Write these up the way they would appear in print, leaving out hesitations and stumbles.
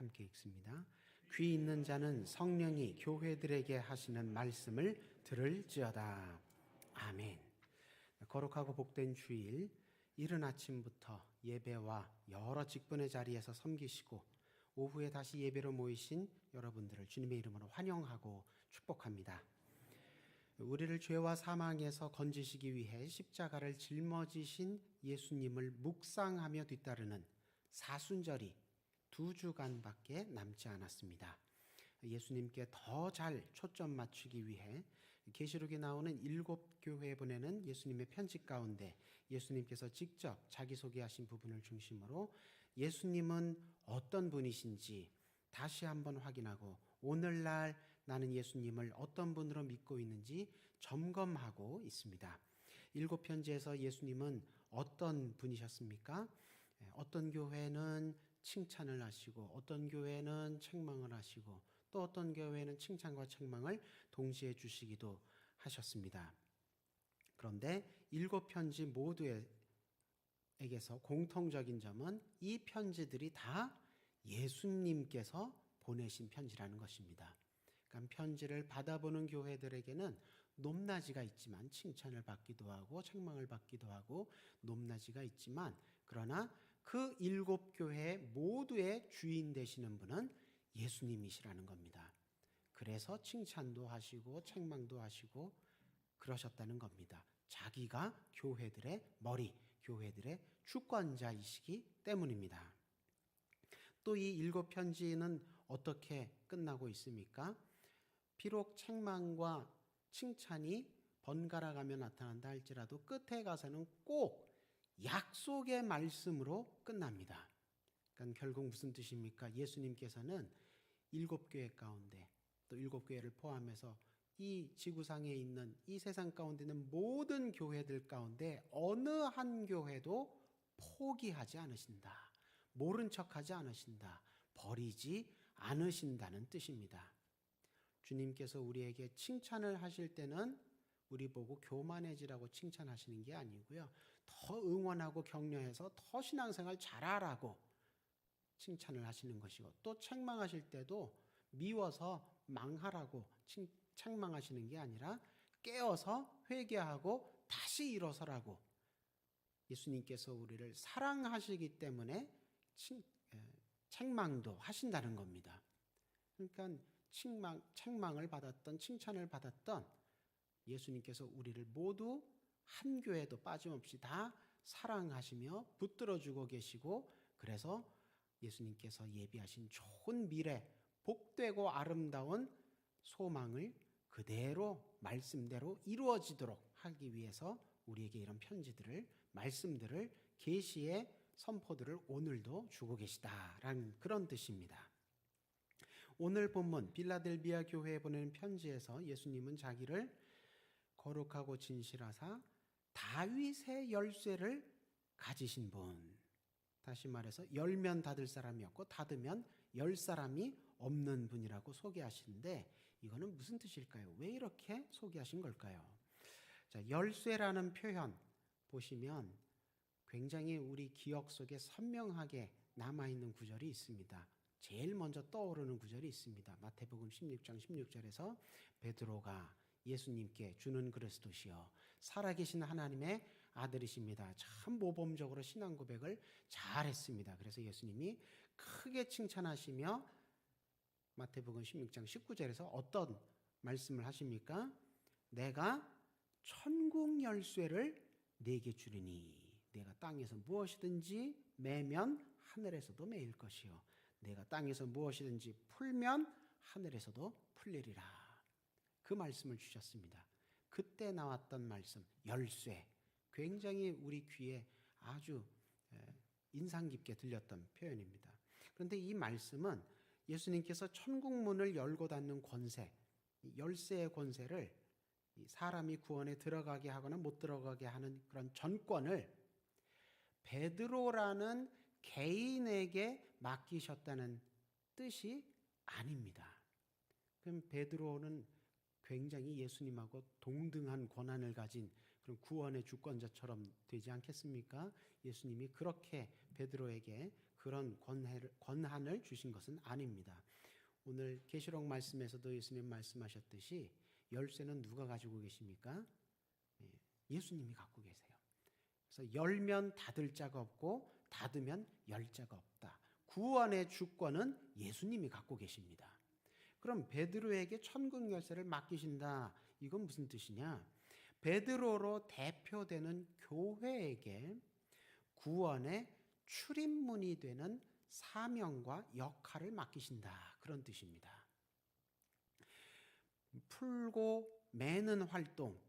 함께 읽습니다. 귀 있는 자는 성령이 교회들에게 하시는 말씀을 들을지어다. 아멘. 거룩하고 복된 주일, 이른 아침부터 예배와 여러 직분의 자리에서 섬기시고 오후에 다시 예배로 모이신 여러분들을 주님의 이름으로 환영하고 축복합니다. 우리를 죄와 사망에서 건지시기 위해 십자가를 짊어지신 예수님을 묵상하며 뒤따르는 사순절이 2주간밖에 남지 않았습니다. 예수님께 더 잘 초점 맞추기 위해 계시록에 나오는 7교회에 보내는 예수님의 편지 가운데 예수님께서 직접 자기소개하신 부분을 중심으로 예수님은 어떤 분이신지 다시 한번 확인하고 오늘날 나는 예수님을 어떤 분으로 믿고 있는지 점검하고 있습니다. 7편지에서 예수님은 어떤 분이셨습니까? 어떤 교회는 칭찬을 하시고 어떤 교회는 책망을 하시고 또 어떤 교회는 칭찬과 책망을 동시에 주시기도 하셨습니다. 그런데 7편지 모두에게서 공통적인 점은 이 편지들이 다 예수님께서 보내신 편지라는 것입니다. 그러니까 편지를 받아보는 교회들에게는 높낮이가 있지만 칭찬을 받기도 하고 책망을 받기도 하고 높낮이가 있지만 그러나 그 7교회 모두의 주인 되시는 분은 예수님이시라는 겁니다. 그래서 칭찬도 하시고 책망도 하시고 그러셨다는 겁니다. 자기가 교회들의 머리, 교회들의 주권자이시기 때문입니다. 또 이 7편지는 어떻게 끝나고 있습니까? 비록 책망과 칭찬이 번갈아가며 나타난다 할지라도 끝에 가서는 꼭 약속의 말씀으로 끝납니다. 그러니까 결국 무슨 뜻입니까? 예수님께서는 7교회 가운데 또 7교회를 포함해서 이 지구상에 있는 이 세상 가운데 있는 모든 교회들 가운데 어느 한 교회도 포기하지 않으신다. 모른 척하지 않으신다. 버리지 않으신다는 뜻입니다. 주님께서 우리에게 칭찬을 하실 때는 우리 보고 교만해지라고 칭찬하시는 게 아니고요. 더 응원하고 격려해서 더 신앙생활 잘하라고 칭찬을 하시는 것이고 또 책망하실 때도 미워서 망하라고 책망하시는 게 아니라 깨어서 회개하고 다시 일어서라고 예수님께서 우리를 사랑하시기 때문에 책망도 하신다는 겁니다. 그러니까 책망을 받았던 칭찬을 받았던 예수님께서 우리를 모두 한 교회도 빠짐없이 다 사랑하시며 붙들어주고 계시고 그래서 예수님께서 예비하신 좋은 미래, 복되고 아름다운 소망을 그대로 말씀대로 이루어지도록 하기 위해서 우리에게 이런 편지들을 말씀들을 계시의 선포들을 오늘도 주고 계시다라는 그런 뜻입니다. 오늘 본문 빌라델비아 교회에 보내는 편지에서 예수님은 자기를 거룩하고 진실하사 다윗의 열쇠를 가지신 분, 다시 말해서 열면 닫을 사람이었고 닫으면 열 사람이 없는 분이라고 소개하시는데 이거는 무슨 뜻일까요? 왜 이렇게 소개하신 걸까요? 자, 열쇠라는 표현 보시면 굉장히 우리 기억 속에 선명하게 남아있는 구절이 있습니다. 제일 먼저 떠오르는 구절이 있습니다. 마태복음 16장 16절에서 베드로가 예수님께 주는 그리스도시여 살아계신 하나님의 아들이십니다. 참 모범적으로 신앙 고백을 잘했습니다. 그래서 예수님이 크게 칭찬하시며 마태복음 16장 19절에서 어떤 말씀을 하십니까? 내가 천국 열쇠를 네게 주리니 내가 땅에서 무엇이든지 매면 하늘에서도 매일 것이요 내가 땅에서 무엇이든지 풀면 하늘에서도 풀리리라. 그 말씀을 주셨습니다. 그때 나왔던 말씀 열쇠 굉장히 우리 귀에 아주 인상 깊게 들렸던 표현입니다. 그런데 이 말씀은 예수님께서 천국 문을 열고 닫는 권세, 열쇠의 권세를 사람이 구원에 들어가게 하거나 못 들어가게 하는 그런 전권을 베드로라는 개인에게 맡기셨다는 뜻이 아닙니다. 그럼 베드로는 굉장히 예수님하고 동등한 권한을 가진 그런 구원의 주권자처럼 되지 않겠습니까? 예수님이 그렇게 베드로에게 그런 권한을 주신 것은 아닙니다. 오늘 계시록 말씀에서도 예수님 말씀하셨듯이 열쇠는 누가 가지고 계십니까? 예수님이 갖고 계세요. 그래서 열면 닫을 자가 없고 닫으면 열 자가 없다. 구원의 주권은 예수님이 갖고 계십니다. 그럼 베드로에게 천국 열쇠를 맡기신다. 이건 무슨 뜻이냐? 베드로로 대표되는 교회에게 구원의 출입문이 되는 사명과 역할을 맡기신다. 그런 뜻입니다. 풀고 매는 활동,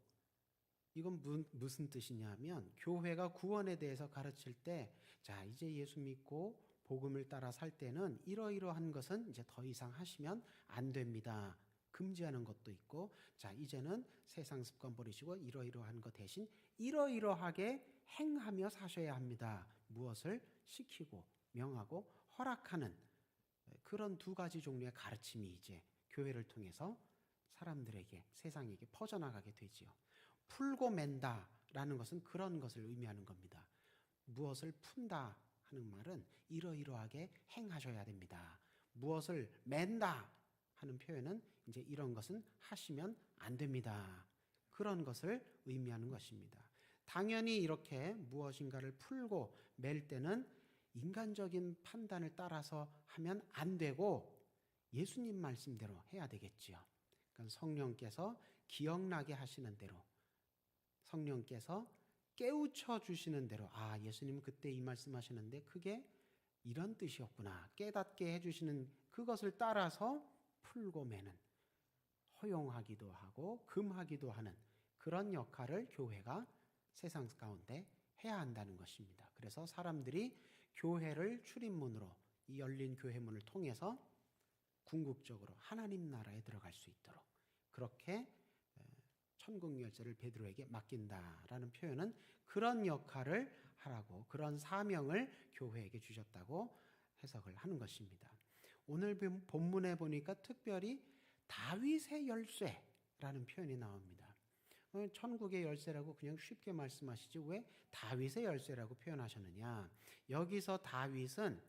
이건 무슨 뜻이냐면 교회가 구원에 대해서 가르칠 때, 자, 이제 예수 믿고 복음을 따라 살 때는 이러이러한 것은 이제 더 이상 하시면 안 됩니다. 금지하는 것도 있고, 자, 이제는 세상 습관 버리시고 이러이러한 것 대신 이러이러하게 행하며 사셔야 합니다. 무엇을 시키고 명하고 허락하는 그런 두 가지 종류의 가르침이 이제 교회를 통해서 사람들에게, 세상에게 퍼져나가게 되지요. 풀고 맨다라는 것은 그런 것을 의미하는 겁니다. 무엇을 푼다 하는 말은 이러이러하게 행하셔야 됩니다. 무엇을 맨다 하는 표현은 이제 이런 것은 하시면 안 됩니다. 그런 것을 의미하는 것입니다. 당연히 이렇게 무엇인가를 풀고 맬 때는 인간적인 판단을 따라서 하면 안 되고 예수님 말씀대로 해야 되겠지요. 그러니까 성령께서 기억나게 하시는 대로, 성령께서 깨우쳐 주시는 대로, 아, 예수님은 그때 이 말씀하시는데 그게 이런 뜻이었구나 깨닫게 해주시는 그것을 따라서 풀고 매는, 허용하기도 하고 금하기도 하는 그런 역할을 교회가 세상 가운데 해야 한다는 것입니다. 그래서 사람들이 교회를 출입문으로, 이 열린 교회문을 통해서 궁극적으로 하나님 나라에 들어갈 수 있도록 그렇게 천국 열쇠를 베드로에게 맡긴다라는 표현은 그런 역할을 하라고, 그런 사명을 교회에게 주셨다고 해석을 하는 것입니다. 오늘 본문에 보니까 특별히 다윗의 열쇠라는 표현이 나옵니다. 천국의 열쇠라고 그냥 쉽게 말씀하시지 왜 다윗의 열쇠라고 표현하셨느냐? 여기서 다윗은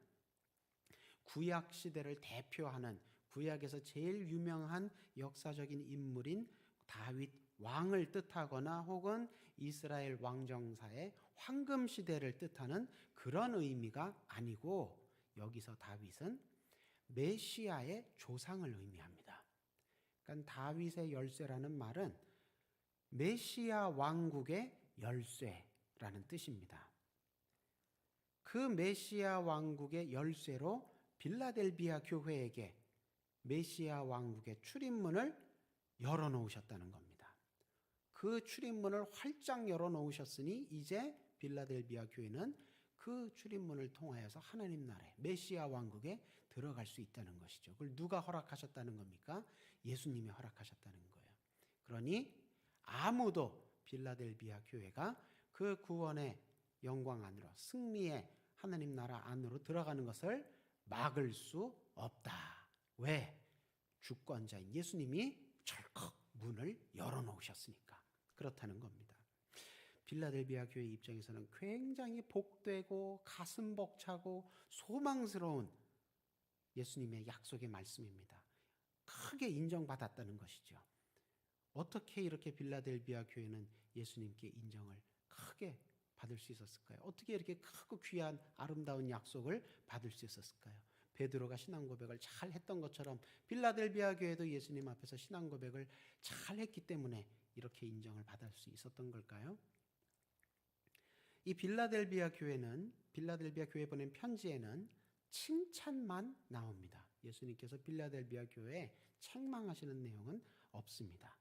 구약 시대를 대표하는, 구약에서 제일 유명한 역사적인 인물인 다윗 왕을 뜻하거나 혹은 이스라엘 왕정사의 황금 시대를 뜻하는 그런 의미가 아니고, 여기서 다윗은 메시아의 조상을 의미합니다. 그러니까 다윗의 열쇠라는 말은 메시아 왕국의 열쇠라는 뜻입니다. 그 메시아 왕국의 열쇠로 빌라델비아 교회에게 메시아 왕국의 출입문을 열어놓으셨다는 겁니다. 그 출입문을 활짝 열어놓으셨으니 이제 빌라델비아 교회는 그 출입문을 통하여서 하나님 나라의 메시아 왕국에 들어갈 수 있다는 것이죠. 그걸 누가 허락하셨다는 겁니까? 예수님이 허락하셨다는 거예요. 그러니 아무도 빌라델비아 교회가 그 구원의 영광 안으로, 승리의 하나님 나라 안으로 들어가는 것을 막을 수 없다. 왜? 주권자인 예수님이 철컥 문을 열어놓으셨으니까 그렇다는 겁니다. 빌라델비아 교회 입장에서는 굉장히 복되고 가슴 벅차고 소망스러운 예수님의 약속의 말씀입니다. 크게 인정받았다는 것이죠. 어떻게 이렇게 빌라델비아 교회는 예수님께 인정을 크게 받을 수 있었을까요? 어떻게 이렇게 크고 귀한 아름다운 약속을 받을 수 있었을까요? 베드로가 신앙 고백을 잘 했던 것처럼 빌라델비아 교회도 예수님 앞에서 신앙 고백을 잘 했기 때문에 이렇게 인정을 받을 수 있었던 걸까요? 이 빌라델비아 교회 보낸 편지에는 칭찬만 나옵니다. 예수님께서 빌라델비아 교회에 책망하시는 내용은 없습니다.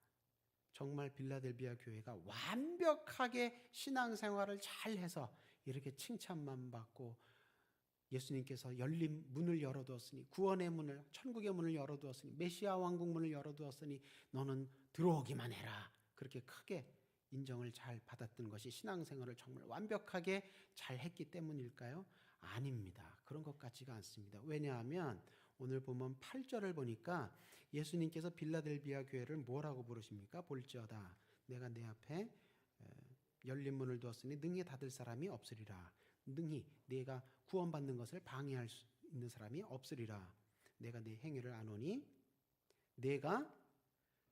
정말 빌라델비아 교회가 완벽하게 신앙생활을 잘해서 이렇게 칭찬만 받고 예수님께서 열린 문을 열어두었으니, 구원의 문을, 천국의 문을 열어두었으니, 메시아 왕국 문을 열어두었으니 너는 들어오기만 해라, 그렇게 크게 인정을 잘 받았던 것이 신앙생활을 정말 완벽하게 잘 했기 때문일까요? 아닙니다. 그런 것 같지가 않습니다. 왜냐하면 오늘 보면 8절을 보니까 예수님께서 빌라델비아 교회를 뭐라고 부르십니까? 볼지어다 내가 내 앞에 열린 문을 두었으니 능히 닫을 사람이 없으리라. 능히 네가 구원받는 것을 방해할 수 있는 사람이 없으리라. 내가 네 행위를 아노니 내가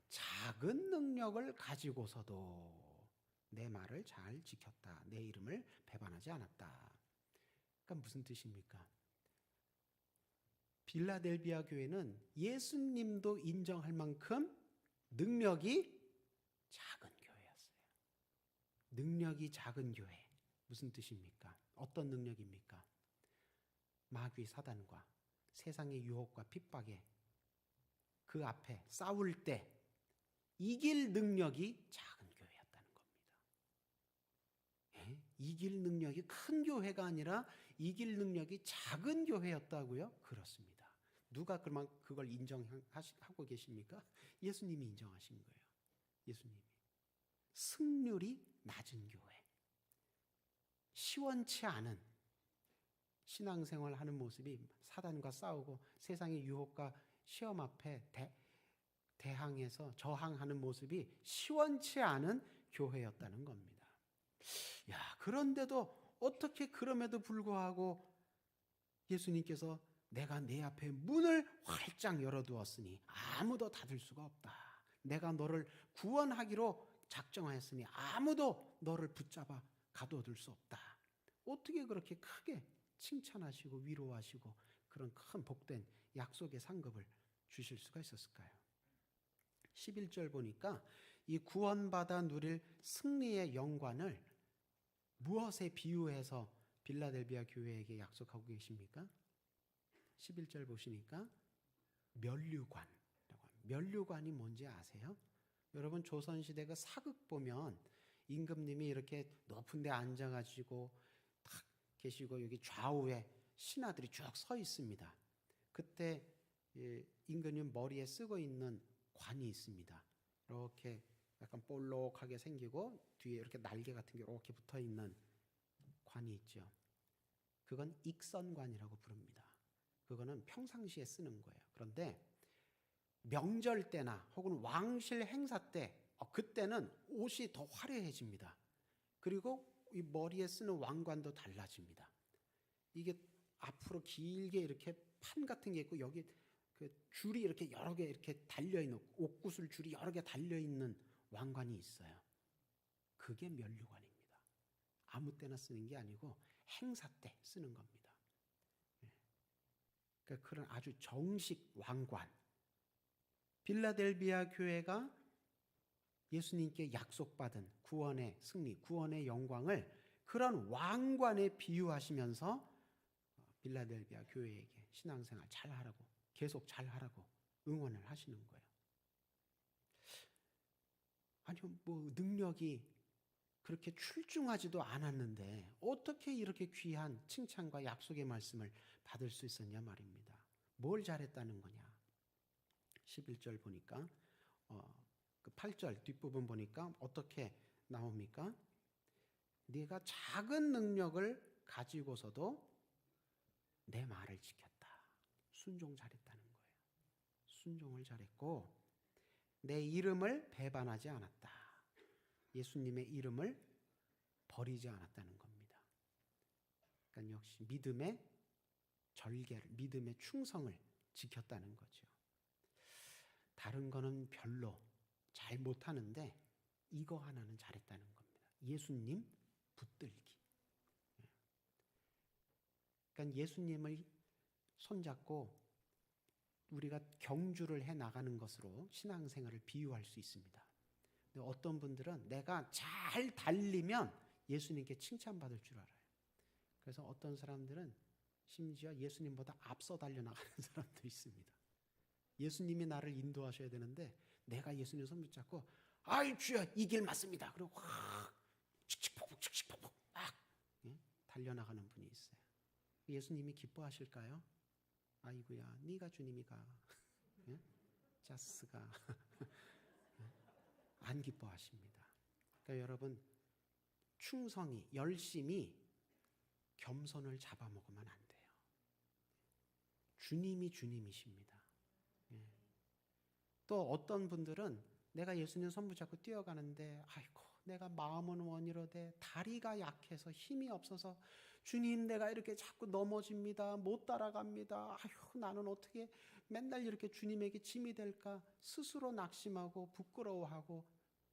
작은 능력을 가지고서도 내 말을 잘 지켰다. 내 이름을 배반하지 않았다. 그러니까 무슨 뜻입니까? 빌라델비아 교회는 예수님도 인정할 만큼 능력이 작은 교회였어요. 능력이 작은 교회. 무슨 뜻입니까? 어떤 능력입니까? 마귀 사단과 세상의 유혹과 핍박에 그 앞에 싸울 때 이길 능력이 작은 교회였다는 겁니다. 예? 이길 능력이 큰 교회가 아니라 이길 능력이 작은 교회였다고요? 그렇습니다. 누가 그걸 인정하고 계십니까? 예수님이 인정하신 거예요. 예수님이. 승률이 낮은 교회. 시원치 않은 신앙생활 하는 모습이 사단과 싸우고 세상의 유혹과 시험 앞에 대항해서 저항하는 모습이 시원치 않은 교회였다는 겁니다. 야, 그런데도 어떻게 그럼에도 불구하고 예수님께서 내가 내 앞에 문을 활짝 열어두었으니 아무도 닫을 수가 없다. 내가 너를 구원하기로 작정하였으니 아무도 너를 붙잡아 가둬둘 수 없다. 어떻게 그렇게 크게 칭찬하시고 위로하시고 그런 큰 복된 약속의 상급을 주실 수가 있었을까요? 11절 보니까 이 구원받아 누릴 승리의 영광을 무엇에 비유해서 빌라델비아 교회에게 약속하고 계십니까? 11절 보시니까 면류관. 면류관이 뭔지 아세요? 여러분 조선시대 그 사극 보면 임금님이 이렇게 높은 데 앉아가지고 탁 계시고 여기 좌우에 신하들이 쭉 서 있습니다. 그때 임금님 머리에 쓰고 있는 관이 있습니다. 이렇게 약간 볼록하게 생기고 뒤에 이렇게 날개 같은 게 이렇게 붙어 있는 관이 있죠. 그건 익선관이라고 부릅니다. 그거는 평상시에 쓰는 거예요. 그런데 명절 때나 혹은 왕실 행사 때 그때는 옷이 더 화려해집니다. 그리고 이 머리에 쓰는 왕관도 달라집니다. 이게 앞으로 길게 이렇게 판 같은 게 있고 여기 그 줄이 이렇게 여러 개 이렇게 달려 있는 옥구슬 줄이 여러 개 달려 있는 왕관이 있어요. 그게 면류관입니다. 아무 때나 쓰는 게 아니고 행사 때 쓰는 겁니다. 그러니까 그런 아주 정식 왕관. 빌라델비아 교회가 예수님께 약속받은 구원의 승리, 구원의 영광을 그런 왕관에 비유하시면서 빌라델비아 교회에게 신앙생활 잘하라고 계속 잘하라고 응원을 하시는 거예요. 아니 뭐 능력이 그렇게 출중하지도 않았는데 어떻게 이렇게 귀한 칭찬과 약속의 말씀을 받을 수 있었냐 말입니다. 뭘 잘했다는 거냐. 11절 보니까 그 8절 뒷부분 보니까 어떻게 나옵니까? 네가 작은 능력을 가지고서도 내 말을 지켰다. 순종 잘했다는 거예요. 순종을 잘했고 내 이름을 배반하지 않았다. 예수님의 이름을 버리지 않았다는 겁니다. 그러니까 역시 믿음의 절개를, 믿음의 충성을 지켰다는 거죠. 다른 거는 별로 잘 못하는데 이거 하나는 잘했다는 겁니다. 예수님 붙들기. 그러니까 예수님을 손잡고 우리가 경주를 해 나가는 것으로 신앙생활을 비유할 수 있습니다. 근데 어떤 분들은 내가 잘 달리면 예수님께 칭찬받을 줄 알아요. 그래서 어떤 사람들은 심지어 예수님보다 앞서 달려나가는 사람도 있습니다. 예수님이 나를 인도하셔야 되는데 내가 예수님 손 붙잡고 아이 주여 이 길 맞습니다. 그리고 확 칙칙폭폭 칙칙폭폭 막 달려나가는 분이 있어요. 예수님이 기뻐하실까요? 아이고야 네가 주님이가 자스가 안 기뻐하십니다. 그러니까 여러분 충성이 열심히 겸손을 잡아먹으면 안 돼요. 주님이 주님이십니다. 또 어떤 분들은 내가 예수님 손 붙잡고 뛰어가는데 아이고 내가 마음은 원이로되 다리가 약해서 힘이 없어서 주님, 내가 이렇게 자꾸 넘어집니다. 못 따라갑니다. 아휴, 나는 어떻게 맨날 이렇게 주님에게 짐이 될까? 스스로 낙심하고 부끄러워하고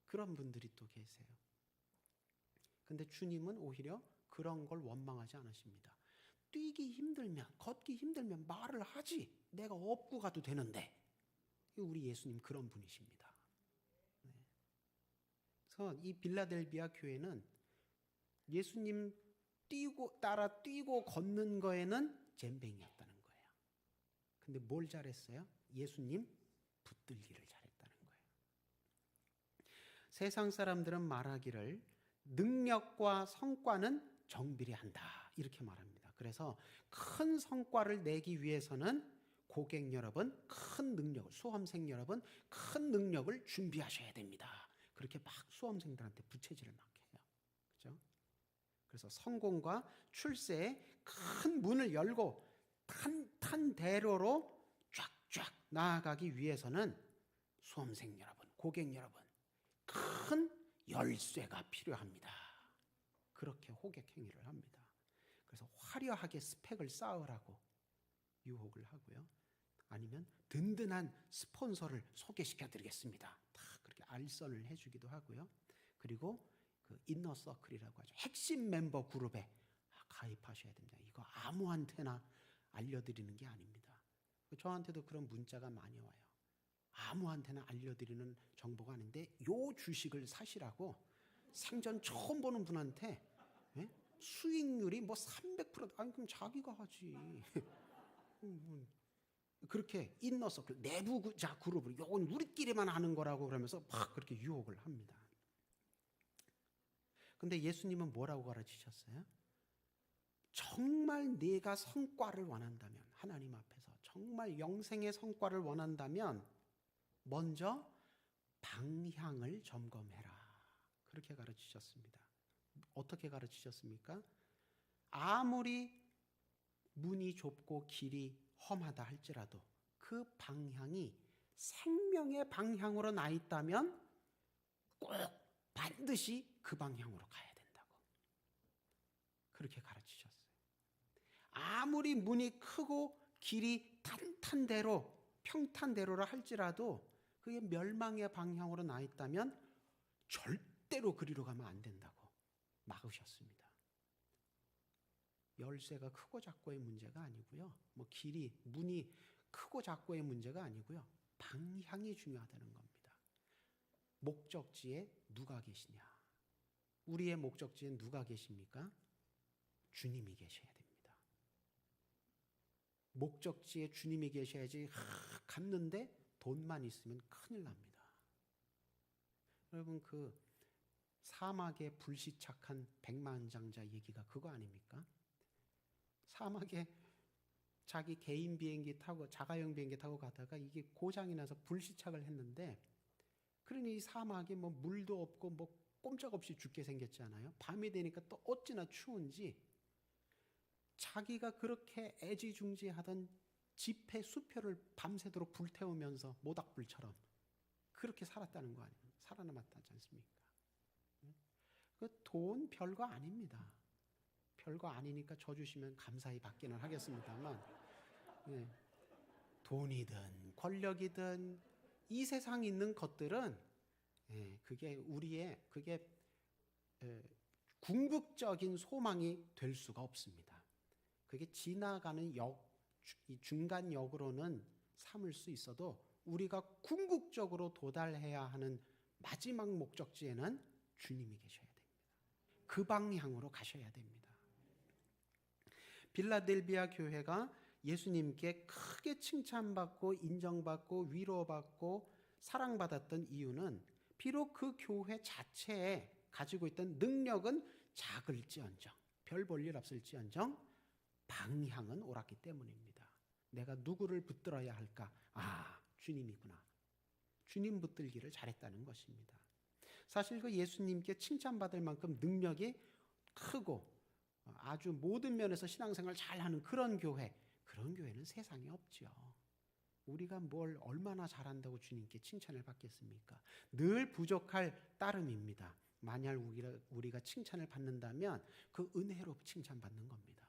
그런 분들이 또 계세요. 근데 주님은 오히려 그런 걸 원망하지 않으십니다. 뛰기 힘들면, 걷기 힘들면 말을 하지. 내가 업고 가도 되는데. 우리 예수님 그런 분이십니다. 네. 그래서 이 빌라델비아 교회는 예수님 따라 뛰고 걷는 거에는 젬병이었다는 거예요. 근데 뭘 잘했어요? 예수님 붙들기를 잘했다는 거예요. 세상 사람들은 말하기를 능력과 성과는 정비례한다 이렇게 말합니다. 그래서 큰 성과를 내기 위해서는 고객 여러분, 큰 능력을, 수험생 여러분, 큰 능력을 준비하셔야 됩니다. 그렇게 막 수험생들한테 부채질을 막 해요. 그렇죠? 그래서 성공과 출세의 큰 문을 열고 탄탄대로로 쫙쫙 나아가기 위해서는 수험생 여러분, 고객 여러분, 큰 열쇠가 필요합니다. 그렇게 호객 행위를 합니다. 그래서 화려하게 스펙을 쌓으라고 유혹을 하고요. 아니면 든든한 스폰서를 소개시켜 드리겠습니다. 다 그렇게 알선을 해주기도 하고요. 그리고 그 인너 서클이라고 하죠. 핵심 멤버 그룹에 가입하셔야 됩니다. 이거 아무한테나 알려드리는 게 아닙니다. 저한테도 그런 문자가 많이 와요. 아무한테나 알려드리는 정보가 아닌데 요 주식을 사시라고 생전 처음 보는 분한테 수익률이 뭐 300%, 아니 그럼 자기가 하지. 그렇게 인너서클 내부 자 그룹으로 이건 우리끼리만 아는 거라고 그러면서 막 그렇게 유혹을 합니다. 근데 예수님은 뭐라고 가르치셨어요? 정말 내가 성과를 원한다면, 하나님 앞에서 정말 영생의 성과를 원한다면 먼저 방향을 점검해라. 그렇게 가르치셨습니다. 어떻게 가르치셨습니까? 아무리 문이 좁고 길이 험하다 할지라도 그 방향이 생명의 방향으로 나 있다면 꼭 반드시 그 방향으로 가야 된다고. 그렇게 가르치셨어요. 아무리 문이 크고 길이 탄탄대로 평탄대로라 할지라도 그게 멸망의 방향으로 나 있다면 절대로 그리로 가면 안 된다고 막으셨습니다. 열쇠가 크고 작고의 문제가 아니고요. 뭐 길이, 문이 크고 작고의 문제가 아니고요. 방향이 중요하다는 겁니다. 목적지에 누가 계시냐? 우리의 목적지에 누가 계십니까? 주님이 계셔야 됩니다. 목적지에 주님이 계셔야지 갔는데 돈만 있으면 큰일 납니다. 여러분 그 사막에 불시착한 백만장자 얘기가 그거 아닙니까? 사막에 자기 개인 비행기 타고 자가용 비행기 타고 가다가 이게 고장이 나서 불시착을 했는데 그러니 이 사막에 뭐 물도 없고 뭐 꼼짝없이 죽게 생겼잖아요. 밤이 되니까 또 어찌나 추운지 자기가 그렇게 애지중지하던 집회 수표를 밤새도록 불태우면서 모닥불처럼 그렇게 살았다는 거 아니에요? 살아남았다지 않습니까? 그 돈 별거 아닙니다. 별거 아니니까 줘 주시면 감사히 받기는 하겠습니다만 돈이든 권력이든 이 세상에 있는 것들은 그게 우리의 궁극적인 소망이 될 수가 없습니다. 그게 지나가는 이 중간 역으로는 삼을 수 있어도 우리가 궁극적으로 도달해야 하는 마지막 목적지에는 주님이 계셔야 됩니다. 그 방향으로 가셔야 됩니다. 빌라델비아 교회가 예수님께 크게 칭찬받고 인정받고 위로받고 사랑받았던 이유는 비록 그 교회 자체에 가지고 있던 능력은 작을지언정, 별 볼 일 없을지언정 방향은 옳았기 때문입니다. 내가 누구를 붙들어야 할까? 아, 주님이구나. 주님 붙들기를 잘했다는 것입니다. 사실 그 예수님께 칭찬받을 만큼 능력이 크고 아주 모든 면에서 신앙생활 잘하는 그런 교회는 세상에 없죠. 우리가 뭘 얼마나 잘한다고 주님께 칭찬을 받겠습니까? 늘 부족할 따름입니다. 만약 우리가 칭찬을 받는다면 그 은혜로 칭찬받는 겁니다.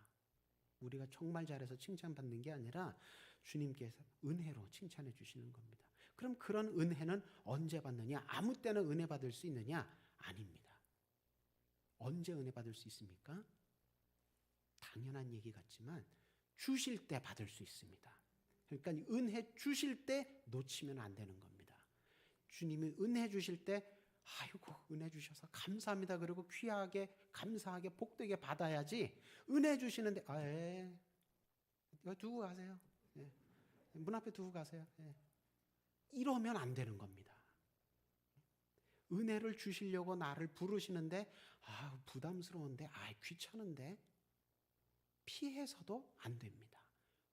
우리가 정말 잘해서 칭찬받는 게 아니라 주님께서 은혜로 칭찬해 주시는 겁니다. 그럼 그런 은혜는 언제 받느냐? 아무 때나 은혜 받을 수 있느냐? 아닙니다. 언제 은혜 받을 수 있습니까? 당연한 얘기 같지만 주실 때 받을 수 있습니다. 그러니까 은혜 주실 때 놓치면 안 되는 겁니다. 주님이 은혜 주실 때 아이고 은혜 주셔서 감사합니다. 그리고 귀하게 감사하게 복되게 받아야지. 은혜 주시는데 이거 두고 가세요. 예. 문 앞에 두고 가세요. 예. 이러면 안 되는 겁니다. 은혜를 주시려고 나를 부르시는데 부담스러운데 귀찮은데 피해서도 안 됩니다.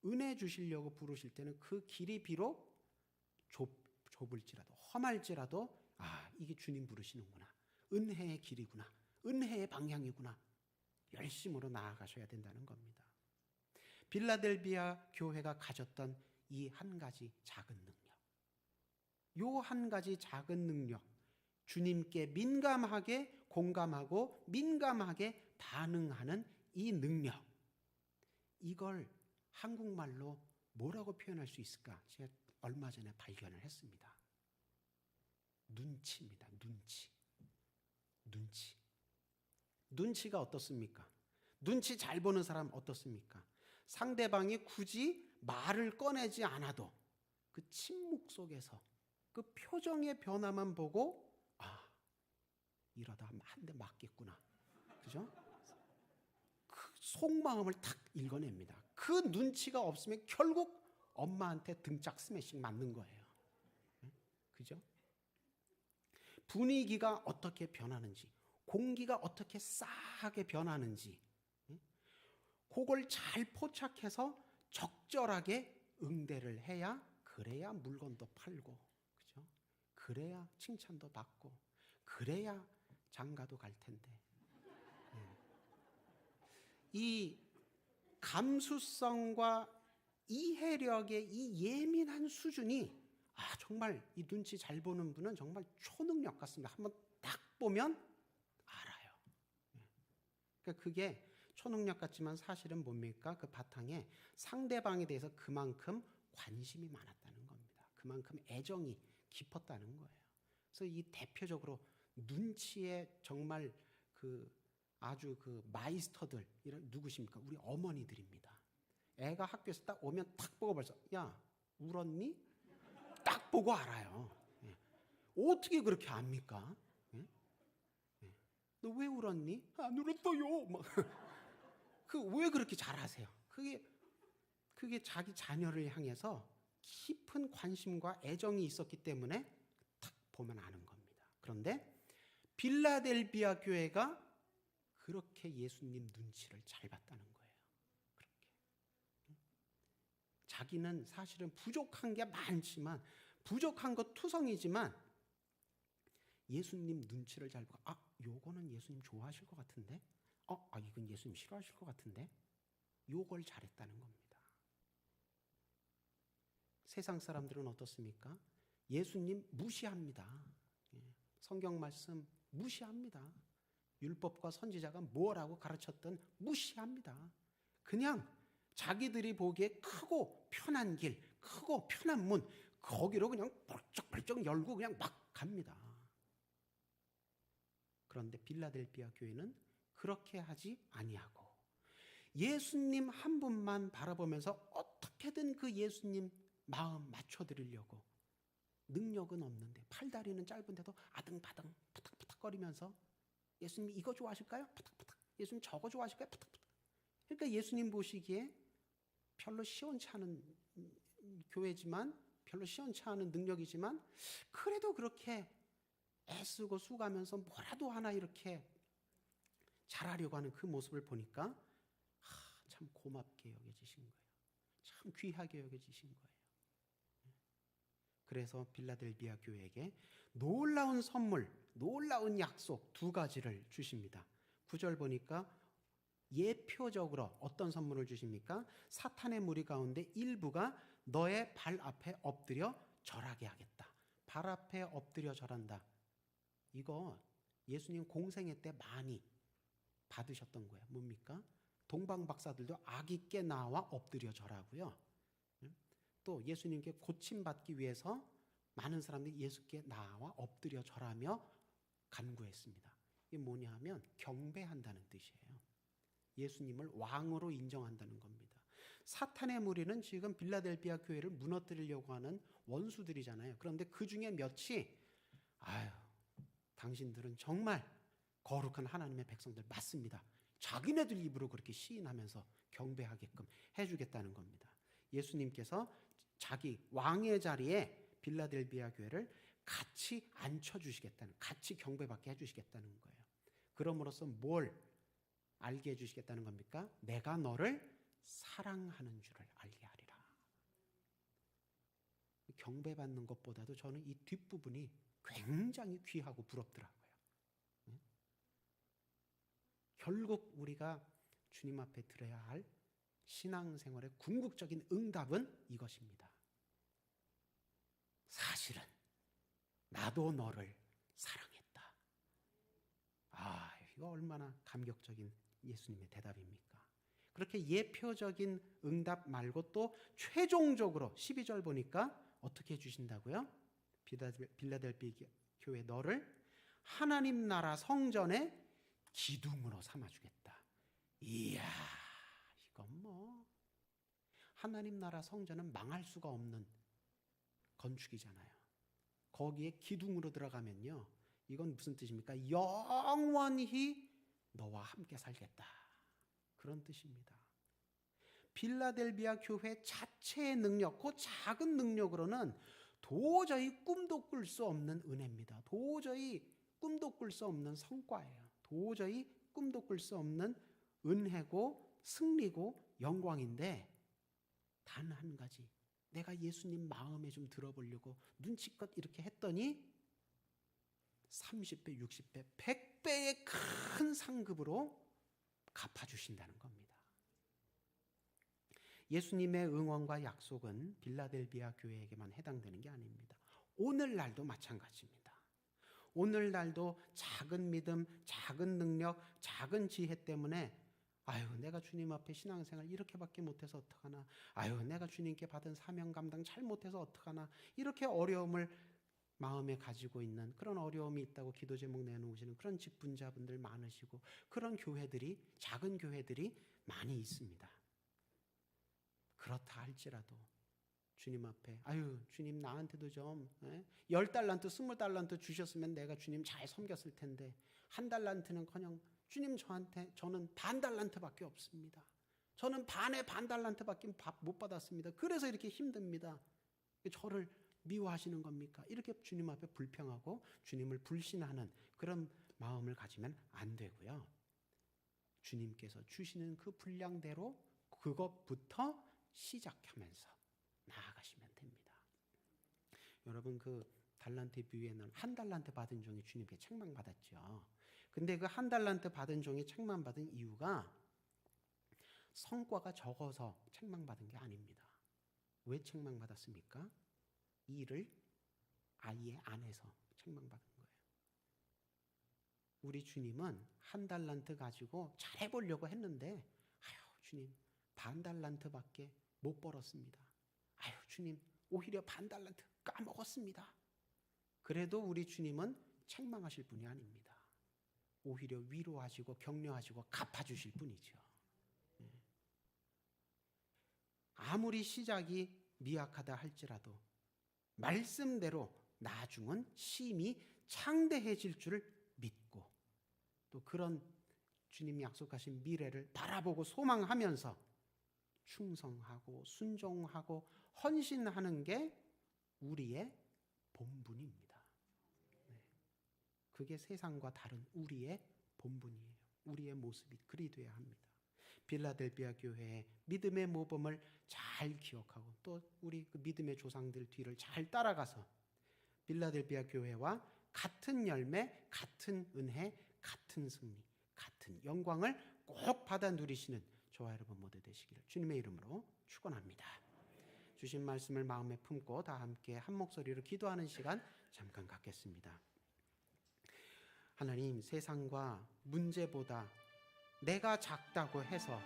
은혜 주시려고 부르실 때는 그 길이 비록 좁을지라도 험할지라도 이게 주님 부르시는구나. 은혜의 길이구나. 은혜의 방향이구나. 열심으로 나아가셔야 된다는 겁니다. 빌라델비아 교회가 가졌던 이 한 가지 작은 능력. 요 한 가지 작은 능력. 주님께 민감하게 공감하고 민감하게 반응하는 이 능력. 이걸 한국말로 뭐라고 표현할 수 있을까? 제가 얼마 전에 발견을 했습니다. 눈치입니다. 눈치. 눈치가 어떻습니까? 눈치 잘 보는 사람 어떻습니까? 상대방이 굳이 말을 꺼내지 않아도 그 침묵 속에서 그 표정의 변화만 보고 이러다 한 대 맞겠구나. 그죠? 그 속마음을 탁 읽어냅니다. 그 눈치가 없으면 결국 엄마한테 등짝 스매싱 맞는 거예요. 그죠? 분위기가 어떻게 변하는지, 공기가 어떻게 싸하게 변하는지, 그걸 잘 포착해서 적절하게 응대를 해야 그래야 물건도 팔고, 그죠? 그래야 칭찬도 받고, 그래야 장가도 갈 텐데. 이 감수성과 이해력의 이 예민한 수준이 정말 이 눈치 잘 보는 분은 정말 초능력 같습니다. 한번 딱 보면 알아요. 그러니까 그게 초능력 같지만 사실은 뭡니까? 그 바탕에 상대방에 대해서 그만큼 관심이 많았다는 겁니다. 그만큼 애정이 깊었다는 거예요. 그래서 이 대표적으로 눈치에 정말 아주 마이스터들 누구십니까? 우리 어머니들입니다. 애가 학교에서 딱 오면 딱 보고 벌써 야 울었니? 딱 보고 알아요. 어떻게 그렇게 압니까? 너 왜 울었니? 안 울었어요. 왜 그렇게 잘하세요? 그게 자기 자녀를 향해서 깊은 관심과 애정이 있었기 때문에 딱 보면 아는 겁니다. 그런데 빌라델비아 교회가 그렇게 예수님 눈치를 잘 봤다는 거예요. 그렇게. 자기는 사실은 부족한 게 많지만 부족한 것 투성이지만 예수님 눈치를 잘 보고 요거는 예수님 좋아하실 것 같은데 이건 예수님 싫어하실 것 같은데 요걸 잘했다는 겁니다. 세상 사람들은 어떻습니까? 예수님 무시합니다. 성경 말씀 무시합니다. 율법과 선지자가 뭐라고 가르쳤든 무시합니다. 그냥 자기들이 보기에 크고 편한 길, 크고 편한 문 거기로 그냥 벌쩍벌쩍 열고 그냥 막 갑니다. 그런데 빌라델비아 교회는 그렇게 하지 아니하고 예수님 한 분만 바라보면서 어떻게든 그 예수님 마음 맞춰드리려고 능력은 없는데 팔다리는 짧은데도 아등바등 푸닥푸닥거리면서 예수님 이거 좋아하실까요? 푸닥푸닥. 예수님 저거 좋아하실까요? 푸닥푸닥. 그러니까 예수님 보시기에 별로 시원치 않은 교회지만 별로 시원치 않은 능력이지만 그래도 그렇게 애쓰고 수고하면서 뭐라도 하나 이렇게 잘하려고 하는 그 모습을 보니까 참 고맙게 여겨지신 거예요. 참 귀하게 여겨지신 거예요. 그래서 빌라델비아 교회에게 놀라운 선물, 놀라운 약속 두 가지를 주십니다. 9절 보니까 예표적으로 어떤 선물을 주십니까? 사탄의 무리 가운데 일부가 너의 발 앞에 엎드려 절하게 하겠다. 발 앞에 엎드려 절한다. 이거 예수님 공생애 때 많이 받으셨던 거예요. 뭡니까? 동방 박사들도 아기께 나와 엎드려 절하고요. 또 예수님께 고침받기 위해서 많은 사람들이 예수께 나와 엎드려 절하며 간구했습니다. 이게 뭐냐 하면 경배한다는 뜻이에요. 예수님을 왕으로 인정한다는 겁니다. 사탄의 무리는 지금 빌라델비아 교회를 무너뜨리려고 하는 원수들이잖아요. 그런데 그 중에 몇이 아유, 당신들은 정말 거룩한 하나님의 백성들 맞습니다. 자기네들 입으로 그렇게 시인하면서 경배하게끔 해주겠다는 겁니다. 예수님께서 자기 왕의 자리에 빌라델비아 교회를 같이 앉혀주시겠다는, 같이 경배받게 해주시겠다는 거예요. 그럼으로써 뭘 알게 해주시겠다는 겁니까? 내가 너를 사랑하는 줄을 알게 하리라. 경배받는 것보다도 저는 이 뒷부분이 굉장히 귀하고 부럽더라고요. 결국 우리가 주님 앞에 드려야 할 신앙생활의 궁극적인 응답은 이것입니다. 사실은 나도 너를 사랑했다. 아, 이거 얼마나 감격적인 예수님의 대답입니까? 그렇게 예표적인 응답 말고 또 최종적으로 12절 보니까 어떻게 해주신다고요? 빌라델비아 교회 너를 하나님 나라 성전의 기둥으로 삼아주겠다. 이야, 이건 뭐 하나님 나라 성전은 망할 수가 없는 건축이잖아요. 거기에 기둥으로 들어가면요, 이건 무슨 뜻입니까? 영원히 너와 함께 살겠다, 그런 뜻입니다. 빌라델비아 교회 자체의 능력, 그 작은 능력으로는 도저히 꿈도 꿀 수 없는 은혜입니다. 도저히 꿈도 꿀 수 없는 성과예요. 도저히 꿈도 꿀 수 없는 은혜고 승리고 영광인데, 단 한 가지, 내가 예수님 마음에 좀 들어보려고 눈치껏 이렇게 했더니 30배, 60배, 100배의 큰 상급으로 갚아주신다는 겁니다. 예수님의 응원과 약속은 빌라델비아 교회에게만 해당되는 게 아닙니다. 오늘날도 마찬가지입니다. 오늘날도 작은 믿음, 작은 능력, 작은 지혜 때문에 아유, 내가 주님 앞에 신앙생활 이렇게밖에 못해서 어떡하나, 아유, 내가 주님께 받은 사명 감당 잘못해서 어떡하나, 이렇게 어려움을 마음에 가지고 있는, 그런 어려움이 있다고 기도 제목 내놓으시는 그런 직분자분들 많으시고, 그런 교회들이, 작은 교회들이 많이 있습니다. 그렇다 할지라도 주님 앞에 아유, 주님 나한테도 좀 10달란트 20달란트 주셨으면 내가 주님 잘 섬겼을 텐데, 1달란트는커녕 주님 저는 반달란트밖에 없습니다. 저는 반의 반달란트밖에 못 받았습니다. 그래서 이렇게 힘듭니다. 저를 미워하시는 겁니까? 이렇게 주님 앞에 불평하고 주님을 불신하는 그런 마음을 가지면 안 되고요. 주님께서 주시는 그 분량대로 그것부터 시작하면서 나아가시면 됩니다. 여러분, 그 달란트 비유에는 1달란트 받은 종이 주님께 책망받았죠. 근데 그 1달란트 받은 종이 책망받은 이유가 성과가 적어서 책망받은 게 아닙니다. 왜 책망받았습니까? 일을 아예 안 해서 책망받은 거예요. 우리 주님은 1달란트 가지고 잘해보려고 했는데 아유, 주님 반달란트밖에 못 벌었습니다. 아유, 주님 오히려 반달란트 까먹었습니다. 그래도 우리 주님은 책망하실 분이 아닙니다. 오히려 위로하시고 격려하시고 갚아주실 분이죠. 아무리 시작이 미약하다 할지라도 말씀대로 나중은 심히 창대해질 줄을 믿고, 또 그런 주님이 약속하신 미래를 바라보고 소망하면서 충성하고 순종하고 헌신하는 게 우리의 본분입니다. 그게 세상과 다른 우리의 본분이에요. 우리의 모습이 그리 돼야 합니다. 빌라델비아 교회의 믿음의 모범을 잘 기억하고 또 우리 그 믿음의 조상들 뒤를 잘 따라가서 빌라델비아 교회와 같은 열매, 같은 은혜, 같은 승리, 같은 영광을 꼭 받아 누리시는 저와 여러분 모두 되시기를 주님의 이름으로 축원합니다. 주신 말씀을 마음에 품고 다 함께 한 목소리로 기도하는 시간 잠깐 갖겠습니다. 하나님, 세상과 문제보다 내가 작다고 해서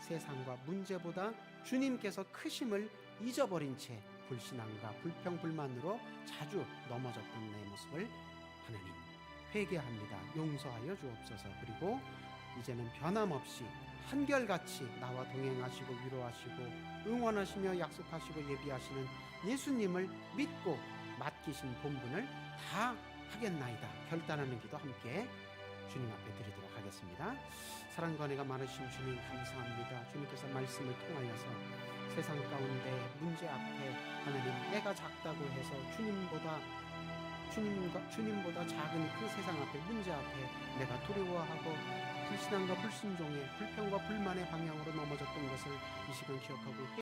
세상과 문제보다 주님께서 크심을 잊어버린 채 불신앙과 불평불만으로 자주 넘어졌던 내 모습을 하나님 회개합니다. 용서하여 주옵소서. 그리고 이제는 변함없이 한결같이 나와 동행하시고 위로하시고 응원하시며 약속하시고 예비하시는 예수님을 믿고 맡기신 본분을 다 하겠나이다. 결단하는 기도 함께 주님 앞에 드리도록 하겠습니다. 사랑과 은혜가 많으신 주님 감사합니다. 주님께서 말씀을 통하여서 세상 가운데 문제 앞에 하나님 내가 작다고 해서 주님보다 작은 그 세상 앞에 문제 앞에 내가 두려워하고 불신앙과 불순종의 불평과 불만의 방향으로 넘어졌던 것을 이 시간 기억하고